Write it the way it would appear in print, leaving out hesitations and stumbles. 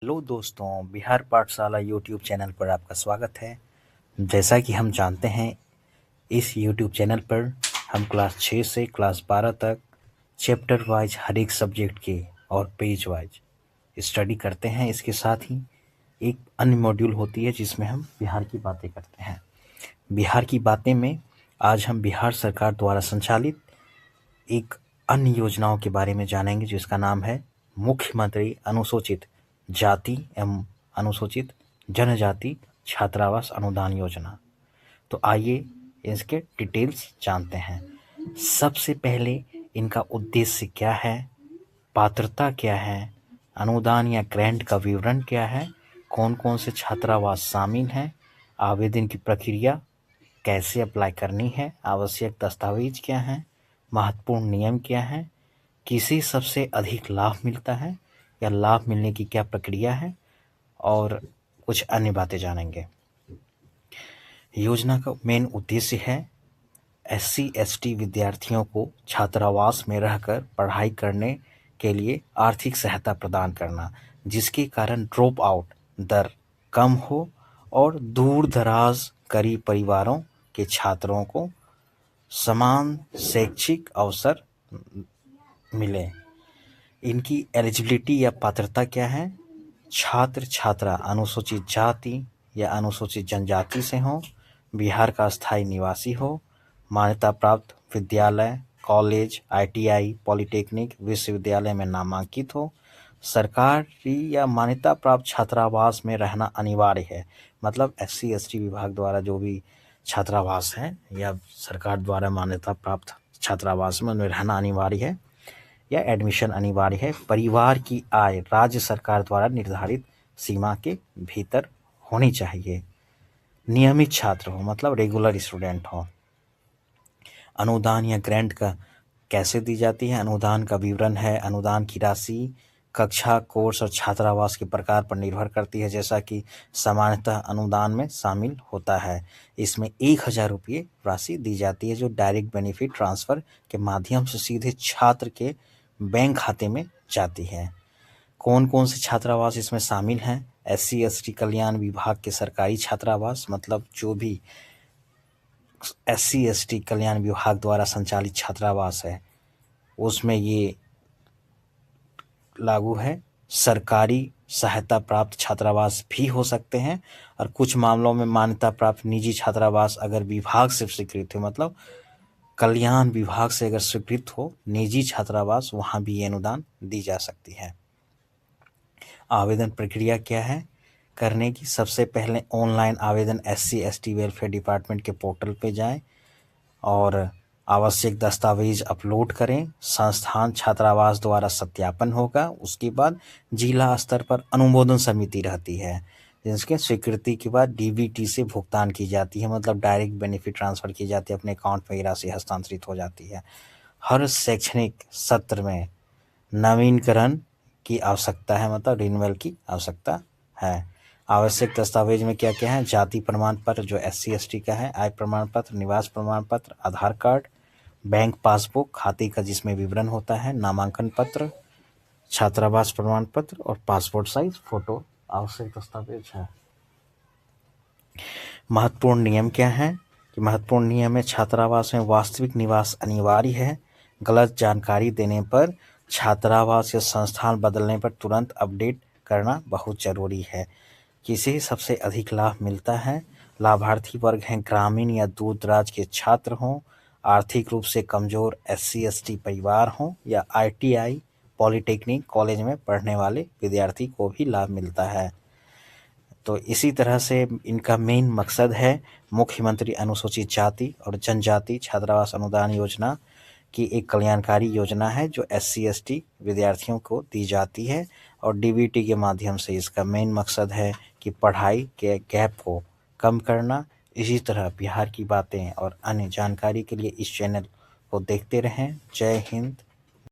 Hello दोस्तों, बिहार पाठशाला YouTube channel पर आपका स्वागत है। जैसा कि हम जानते हैं, इस यूट्यूब चैनल पर हम क्लास 6 से क्लास 12 तक चैप्टर वाइज हर एक सब्जेक्ट के और पेज वाइज स्टडी करते हैं। इसके साथ ही एक अन्य मॉड्यूल होती है जिसमें हम बिहार की बातें करते हैं। बिहार की बातें में आज हम बिहार सरकार द्वारा संचालित एक अन्य योजनाओं के बारे में जानेंगे जिसका नाम है मुख्यमंत्री अनुसूचित जाति एवं अनुसूचित जनजाति छात्रावास अनुदान योजना। तो आइए इसके डिटेल्स जानते हैं। सबसे पहले इनका उद्देश्य क्या है, पात्रता क्या है, अनुदान या ग्रांट का विवरण क्या है, कौन कौन से छात्रावास शामिल हैं, आवेदन की प्रक्रिया कैसे अप्लाई करनी है, आवश्यक दस्तावेज क्या हैं, महत्वपूर्ण नियम क्या हैं, किसे सबसे अधिक लाभ मिलता है या लाभ मिलने की क्या प्रक्रिया है, और कुछ अन्य बातें जानेंगे। योजना का मेन उद्देश्य है SC/ST विद्यार्थियों को छात्रावास में रहकर पढ़ाई करने के लिए आर्थिक सहायता प्रदान करना, जिसके कारण ड्रॉप आउट दर कम हो और दूर दराज गरीब परिवारों के छात्रों को समान शैक्षिक अवसर मिले। इनकी एलिजिबिलिटी या पात्रता क्या है? छात्र छात्रा अनुसूचित जाति या अनुसूचित जनजाति से हो, बिहार का स्थायी निवासी हो, मान्यता प्राप्त विद्यालय, कॉलेज, ITI, पॉलिटेक्निक, विश्वविद्यालय में नामांकित हो, सरकारी या मान्यता प्राप्त छात्रावास में रहना अनिवार्य है। मतलब SC/ST विभाग द्वारा जो भी छात्रावास है या सरकार द्वारा मान्यता प्राप्त छात्रावास में उनमें रहना अनिवार्य है या एडमिशन अनिवार्य है। परिवार की आय राज्य सरकार द्वारा निर्धारित सीमा के भीतर होनी चाहिए। नियमित छात्र हो, मतलब रेगुलर स्टूडेंट हो। अनुदान या ग्रांट का कैसे दी जाती है? अनुदान का विवरण है। अनुदान की राशि कक्षा, कोर्स और छात्रावास के प्रकार पर निर्भर करती है, जैसा कि सामान्यतः अनुदान में शामिल होता है। इसमें 1,000 रुपये राशि दी जाती है जो डायरेक्ट बेनिफिट ट्रांसफर के माध्यम से सीधे छात्र के बैंक खाते में जाती है। कौन कौन से छात्रावास इसमें शामिल हैं? SC/ST कल्याण विभाग के सरकारी छात्रावास, मतलब जो भी SC/ST कल्याण विभाग द्वारा संचालित छात्रावास है उसमें ये लागू है। सरकारी सहायता प्राप्त छात्रावास भी हो सकते हैं और कुछ मामलों में मान्यता प्राप्त निजी छात्रावास अगर विभाग से स्वीकृत हो, मतलब कल्याण विभाग से अगर स्वीकृत हो निजी छात्रावास, वहां भी ये अनुदान दी जा सकती है। आवेदन प्रक्रिया क्या है करने की? सबसे पहले ऑनलाइन आवेदन SC/ST वेलफेयर डिपार्टमेंट के पोर्टल पे जाएं और आवश्यक दस्तावेज अपलोड करें। संस्थान छात्रावास द्वारा सत्यापन होगा। उसके बाद जिला स्तर पर अनुमोदन समिति रहती है जिसके स्वीकृति के बाद DBT से भुगतान की जाती है, मतलब डायरेक्ट बेनिफिट ट्रांसफर की जाती है, अपने अकाउंट में राशि हस्तांतरित हो जाती है। हर शैक्षणिक सत्र में नवीनीकरण की आवश्यकता है, मतलब रिन्यूअल की आवश्यकता है। आवश्यक दस्तावेज में क्या क्या है? जाति प्रमाण पत्र जो SC/ST का है, आय प्रमाण पत्र, निवास प्रमाण पत्र, आधार कार्ड, बैंक पासबुक खाते का जिसमें विवरण होता है, नामांकन पत्र, छात्रावास प्रमाण पत्र और पासपोर्ट साइज फोटो आवश्यक दस्तावेज है। महत्वपूर्ण नियम क्या है? कि महत्वपूर्ण नियम में छात्रावास में वास्तविक निवास अनिवार्य है। गलत जानकारी देने पर छात्रावास या संस्थान बदलने पर तुरंत अपडेट करना बहुत जरूरी है। किसे सबसे अधिक लाभ मिलता है? लाभार्थी वर्ग हैं ग्रामीण या दूर दराज के छात्र हों, आर्थिक रूप से कमजोर SC/ST परिवार हों या ITI, पॉलिटेक्निक कॉलेज में पढ़ने वाले विद्यार्थी को भी लाभ मिलता है। तो इसी तरह से इनका मेन मकसद है मुख्यमंत्री अनुसूचित जाति और जनजाति छात्रावास अनुदान योजना की एक कल्याणकारी योजना है जो SC/ST विद्यार्थियों को दी जाती है और DBT के माध्यम से इसका मेन मकसद है कि पढ़ाई के गैप को कम करना। इसी तरह बिहार की बातें और अन्य जानकारी के लिए इस चैनल को देखते रहें। जय हिंद,